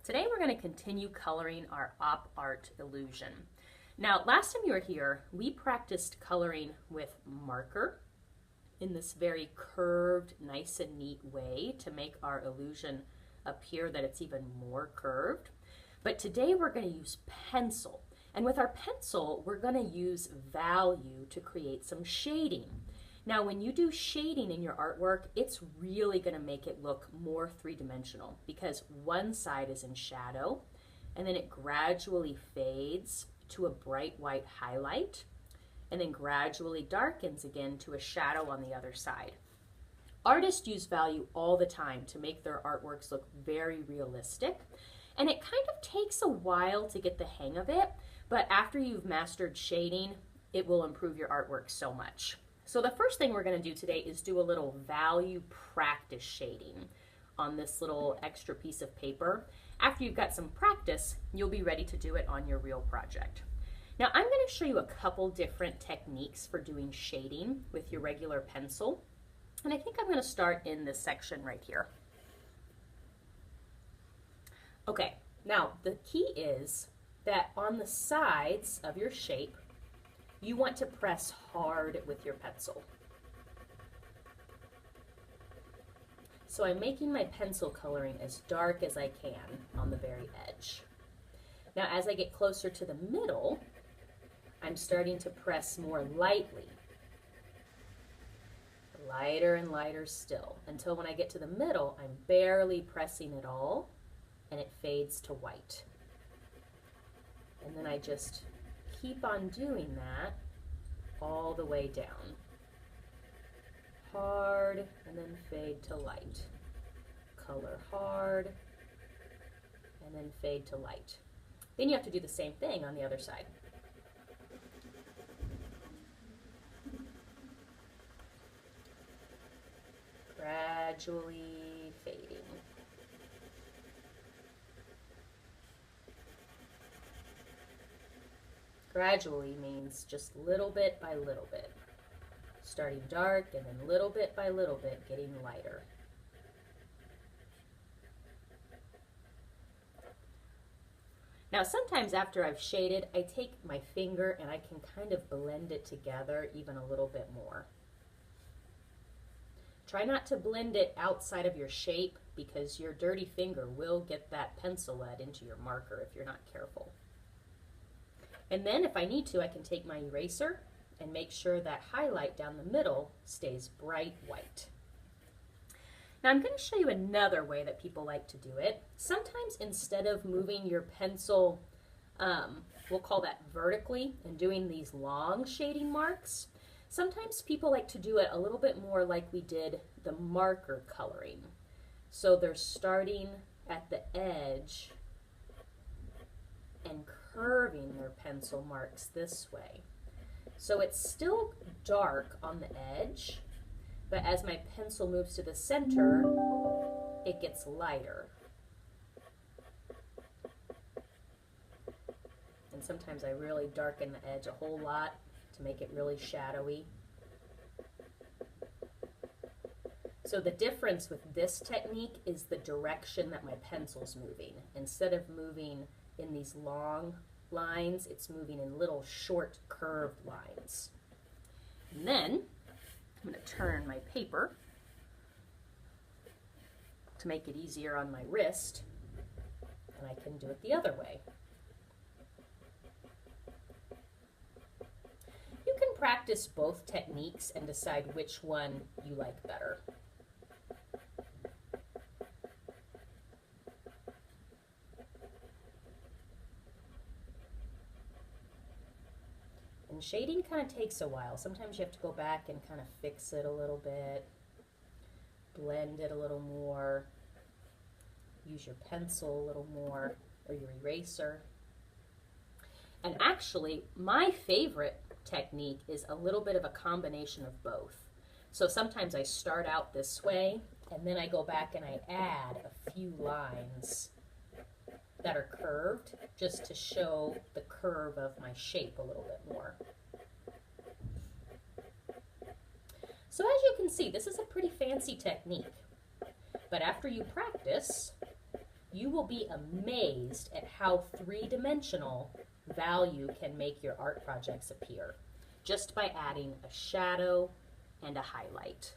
Today we're going to continue coloring our op art illusion. Now, last time you were here, we practiced coloring with marker in this very curved, nice and neat way to make our illusion appear that it's even more curved. But today we're going to use pencil. And with our pencil, we're going to use value to create some shading. Now, when you do shading in your artwork, it's really going to make it look more three-dimensional because one side is in shadow and then it gradually fades to a bright white highlight and then gradually darkens again to a shadow on the other side. Artists use value all the time to make their artworks look very realistic, and it kind of takes a while to get the hang of it, but after you've mastered shading, it will improve your artwork so much. So the first thing we're going to do today is do a little value practice shading on this little extra piece of paper. After you've got some practice, you'll be ready to do it on your real project. Now I'm going to show you a couple different techniques for doing shading with your regular pencil. And I think I'm going to start in this section right here. Okay, now the key is that on the sides of your shape, you want to press hard with your pencil. So I'm making my pencil coloring as dark as I can on the very edge. Now as I get closer to the middle, I'm starting to press more lightly. Lighter and lighter still, until when I get to the middle, I'm barely pressing at all, and it fades to white. And then I just keep on doing that all the way down. Hard, and then fade to light. Color hard, and then fade to light. Then you have to do the same thing on the other side. Gradually fading. Gradually means just little bit by little bit. Starting dark and then little bit by little bit getting lighter. Now sometimes after I've shaded, I take my finger and I can kind of blend it together even a little bit more. Try not to blend it outside of your shape because your dirty finger will get that pencil lead into your marker if you're not careful. And then if I need to, I can take my eraser and make sure that highlight down the middle stays bright white. Now I'm going to show you another way that people like to do it. Sometimes instead of moving your pencil, we'll call that vertically, and doing these long shading marks, sometimes people like to do it a little bit more like we did the marker coloring. So they're starting at the edge and curving their pencil marks this way. So it's still dark on the edge, but as my pencil moves to the center, it gets lighter. And sometimes I really darken the edge a whole lot to make it really shadowy. So the difference with this technique is the direction that my pencil's moving. Instead of moving in these long lines, it's moving in little short curved lines. And then I'm going to turn my paper to make it easier on my wrist, and I can do it the other way. You can practice both techniques and decide which one you like better. And shading kind of takes a while. Sometimes you have to go back and kind of fix it a little bit, blend it a little more, use your pencil a little more, or your eraser. And actually, my favorite technique is a little bit of a combination of both. So sometimes I start out this way, and then I go back and I add a few lines that are curved just to show the curve of my shape a little bit more. So as you can see, this is a pretty fancy technique, but after you practice, you will be amazed at how three-dimensional value can make your art projects appear just by adding a shadow and a highlight.